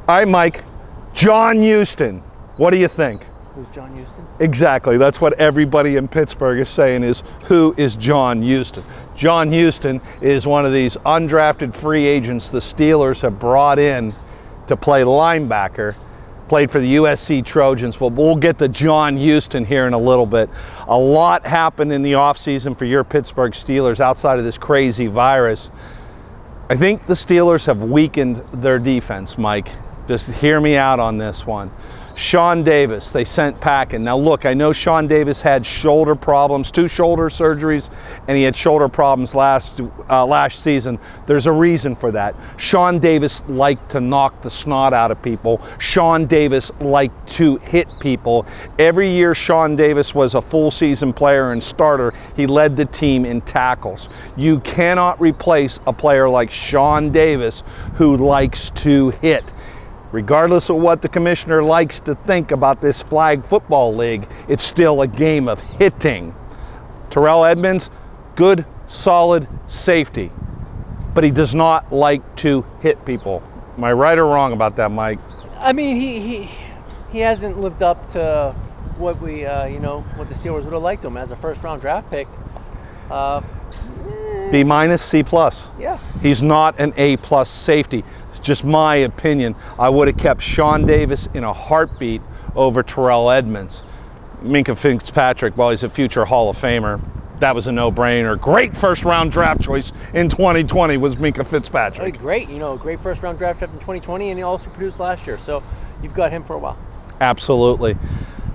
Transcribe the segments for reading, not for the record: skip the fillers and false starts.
All right, Mike. John Huston. What do you think? Who's John Huston? Exactly. That's what everybody in Pittsburgh is saying is, who is John Huston? John Huston is one of these undrafted free agents the Steelers have brought in to play linebacker. Played for the USC Trojans. Well, we'll get to John Huston here in a little bit. A lot happened in the offseason for your Pittsburgh Steelers outside of this crazy virus. I think the Steelers have weakened their defense, Mike. Just hear me out on this one. Sean Davis, they sent packing. Now look, I know Sean Davis had shoulder problems, 2 shoulder surgeries, and he had shoulder problems last season. There's a reason for that. Sean Davis liked to knock the snot out of people. Sean Davis liked to hit people. Every year Sean Davis was a full season player and starter, he led the team in tackles. You cannot replace a player like Sean Davis who likes to hit. Regardless of what the commissioner likes to think about this flag football league, it's still a game of hitting. Terrell Edmunds, good, solid safety, but he does not like to hit people. Am I right or wrong about that, Mike? I mean, he hasn't lived up to what we, what the Steelers would have liked him as a first-round draft pick. B minus, C plus. Yeah. He's not an A plus safety. It's just my opinion. I would have kept Sean Davis in a heartbeat over Terrell Edmunds. Minkah Fitzpatrick, well, he's a future Hall of Famer. That was a no-brainer. Great first-round draft choice in 2020 was Minkah Fitzpatrick. Great, great first-round draft in 2020, and he also produced last year. So you've got him for a while. Absolutely.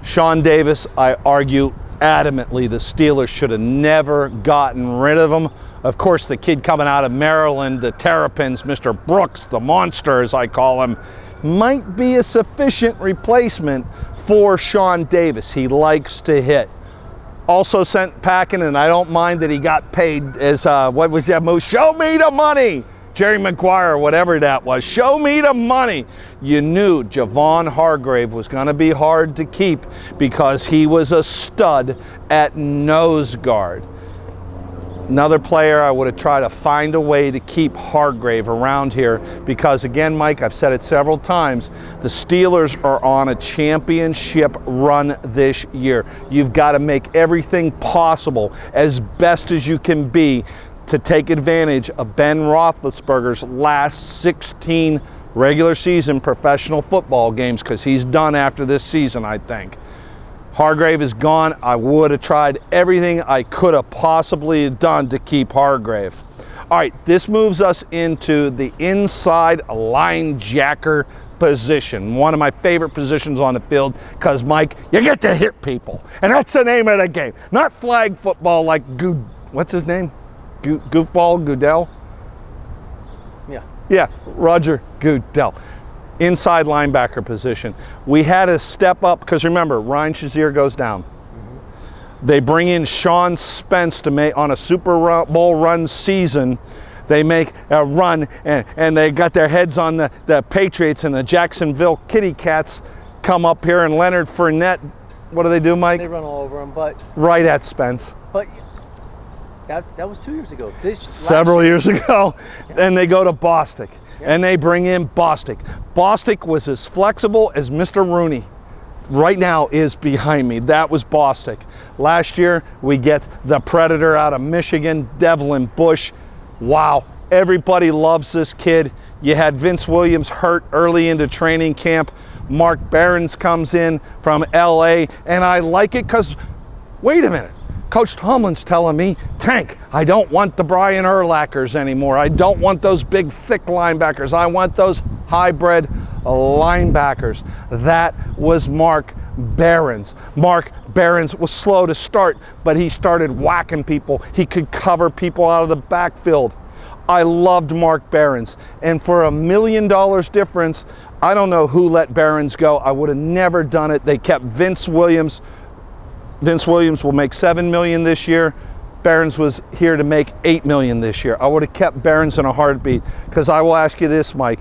Sean Davis, I argue adamantly the Steelers should have never gotten rid of him. Of course, the kid coming out of Maryland, the Terrapins, Mr. Brooks, the monster as I call him, might be a sufficient replacement for Sean Davis. He likes to hit. Also sent packing, and I don't mind that he got paid as, what was that move? Show me the money! Jerry Maguire, whatever that was. Show me the money. You knew Javon Hargrave was going to be hard to keep because he was a stud at nose guard. Another player I would have tried to find a way to keep Hargrave around here because, again, Mike, I've said it several times, the Steelers are on a championship run this year. You've got to make everything possible as best as you can be to take advantage of Ben Roethlisberger's last 16 regular season professional football games because he's done after this season, I think. Hargrave is gone. I would have tried everything I could have possibly done to keep Hargrave. All right, this moves us into the inside linebacker position. One of my favorite positions on the field because, Mike, you get to hit people. And that's the name of the game. Not flag football like what's his name? Goofball Goodell? Yeah, Roger Goodell. Inside linebacker position. We had to step up because remember, Ryan Shazier goes down. They bring in Sean Spence to make on a Super Bowl run season. They make a run and they got their heads on the Patriots, and the Jacksonville Kitty Cats come up here, and Leonard Fournette, what do, Mike? They run all over him, but right at Spence. But that was 2 years ago. Several years ago. Yeah. Then they go to Bostic. Yeah. And they bring in Bostic. Bostic was as flexible as Mr. Rooney right now is behind me. That was Bostic. Last year, we get the Predator out of Michigan, Devlin Bush. Wow, everybody loves this kid. You had Vince Williams hurt early into training camp. Mark Behrens comes in from LA, and I like it because, wait a minute. Coach Tomlin's telling me, Tank, I don't want the Brian Urlachers anymore. I don't want those big, thick linebackers. I want those hybrid linebackers. That was Mark Behrens. Mark Behrens was slow to start, but he started whacking people. He could cover people out of the backfield. I loved Mark Behrens. And for $1 million difference, I don't know who let Behrens go. I would have never done it. They kept Vince Williams. Vince Williams will make $7 million this year. Behrens was here to make $8 million this year. I would have kept Behrens in a heartbeat because I will ask you this, Mike.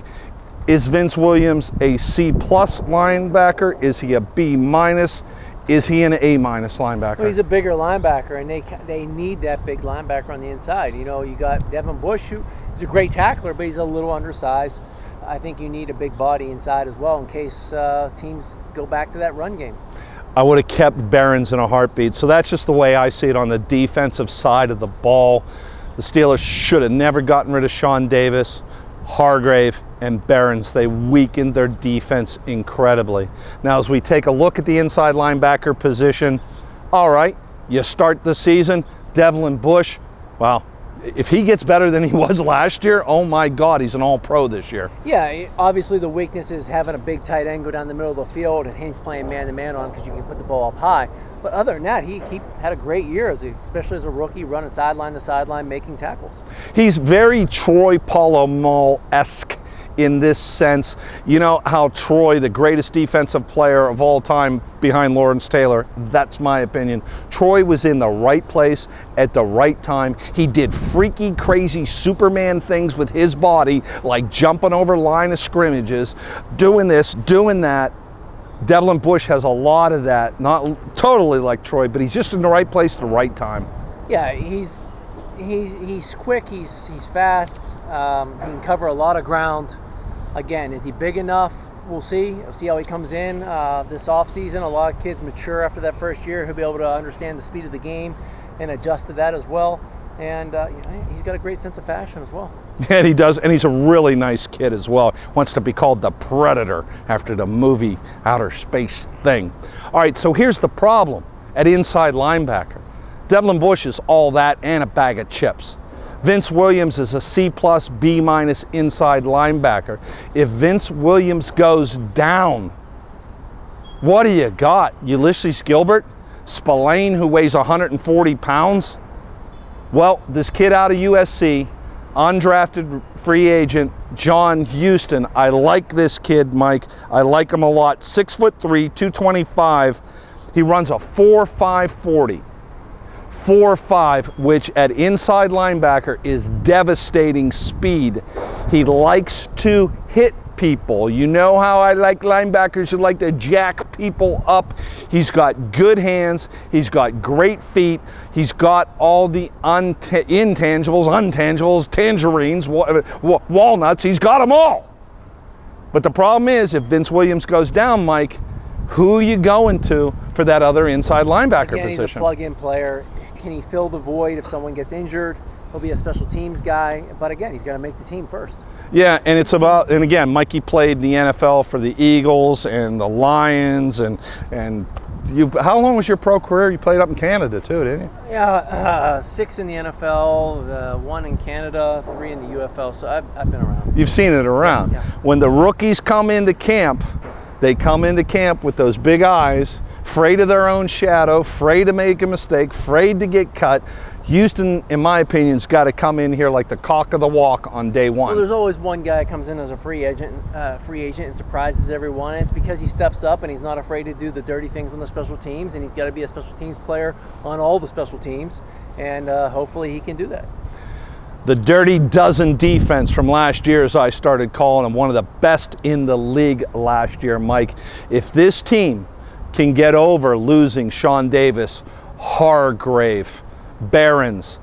Is Vince Williams a C+ linebacker? Is he a B-? Is he an A- linebacker? Well, he's a bigger linebacker, and they need that big linebacker on the inside. You know, you got Devin Bush, who is a great tackler, but he's a little undersized. I think you need a big body inside as well in case teams go back to that run game. I would have kept Behrens in a heartbeat. So that's just the way I see it on the defensive side of the ball. The Steelers should have never gotten rid of Sean Davis, Hargrave, and Behrens. They weakened their defense incredibly. Now, as we take a look at the inside linebacker position, all right, you start the season, Devlin Bush, well, if he gets better than he was last year, oh my God, he's an all-pro this year. Yeah, obviously the weakness is having a big tight end go down the middle of the field and he's playing man-to-man on because you can put the ball up high. But other than that, he had a great year, especially as a rookie, running sideline to sideline, making tackles. He's very Troy Polamalu-esque in this sense. You know how Troy, the greatest defensive player of all time behind Lawrence Taylor, that's my opinion. Troy was in the right place at the right time. He did freaky, crazy Superman things with his body, like jumping over line of scrimmages, doing this, doing that. Devlin Bush has a lot of that, not totally like Troy, but he's just in the right place at the right time. Yeah, he's quick, he's fast, he can cover a lot of ground. Again, is he big enough? We'll see. We'll see how he comes in this offseason. A lot of kids mature after that first year. He'll be able to understand the speed of the game and adjust to that as well. And he's got a great sense of fashion as well. And he does, and he's a really nice kid as well. Wants to be called the Predator after the movie Outer Space thing. All right, so here's the problem at inside linebacker. Devlin Bush is all that and a bag of chips. Vince Williams is a C+, B- inside linebacker. If Vince Williams goes down, what do you got? Ulysses Gilbert? Spillane, who weighs 140 pounds? Well, this kid out of USC, undrafted free agent, John Huston. I like this kid, Mike. I like him a lot. 6'3", 225. He runs a 4.5 40. 4.5, which at inside linebacker is devastating speed. He likes to hit people. You know how I like linebackers who like to jack people up. He's got good hands. He's got great feet. He's got all the intangibles, tangerines, walnuts. He's got them all. But the problem is, if Vince Williams goes down, Mike, who are you going to for that other inside linebacker position? He's a plug-in player. Can he fill the void if someone gets injured? He'll be a special teams guy, but again, he's got to make the team first. Yeah, and it's about, and again, Mikey played in the NFL for the Eagles and the Lions, and you. How long was your pro career? You played up in Canada too, didn't you? Yeah, 6 in the NFL, 1 in Canada, 3 in the UFL. So I've been around. You've seen it around. Yeah. When the rookies come into camp, they come into camp with those big eyes, afraid of their own shadow, afraid to make a mistake, afraid to get cut. Houston, in my opinion, has got to come in here like the cock of the walk on day one. Well, there's always one guy that comes in as a free agent and surprises everyone. And it's because he steps up and he's not afraid to do the dirty things on the special teams, and he's got to be a special teams player on all the special teams, and hopefully he can do that. The Dirty Dozen defense from last year, as I started calling him, one of the best in the league last year, Mike. If this team can get over losing Sean Davis, Hargrave, Behrens,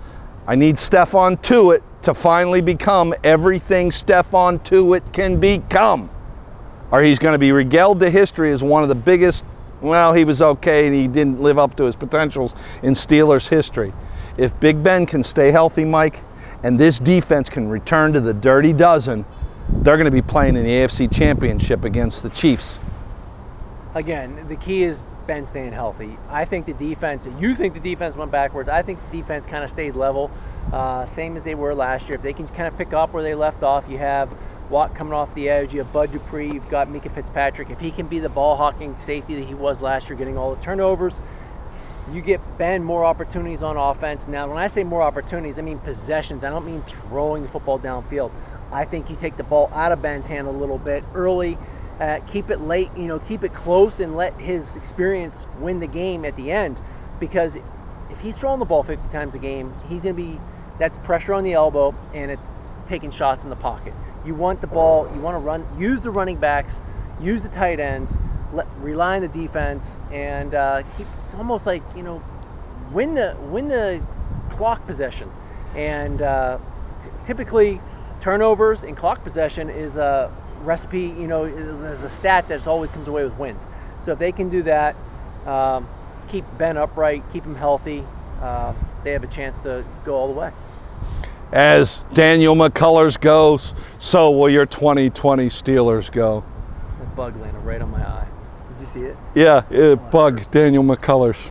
I need Stephon Tuitt to finally become everything Stephon Tuitt can become, or he's going to be regaled to history as one of the biggest, well, he was okay and he didn't live up to his potentials in Steelers history. If Big Ben can stay healthy, Mike, and this defense can return to the Dirty Dozen, they're going to be playing in the AFC Championship against the Chiefs. Again, the key is Ben staying healthy. I think the defense, you think the defense went backwards. I think the defense kind of stayed level, same as they were last year. If they can kind of pick up where they left off, you have Watt coming off the edge, you have Bud Dupree, you've got Mika Fitzpatrick. If he can be the ball-hawking safety that he was last year, getting all the turnovers, you get Ben more opportunities on offense. Now, when I say more opportunities, I mean possessions. I don't mean throwing the football downfield. I think you take the ball out of Ben's hand a little bit early, keep it late, keep it close, and let his experience win the game at the end. Because if he's throwing the ball 50 times a game, that's pressure on the elbow, and it's taking shots in the pocket. You want the ball, you want to run, use the running backs, use the tight ends, rely on the defense, and it's almost like, win the clock possession. And typically turnovers and clock possession is recipe, you know, is a stat that always comes away with wins. So if they can do that, keep Ben upright, keep him healthy, they have a chance to go all the way. As Daniel McCullers goes, so will your 2020 Steelers go. That bug landed right on my eye. Did you see it? Yeah, bug Daniel McCullers.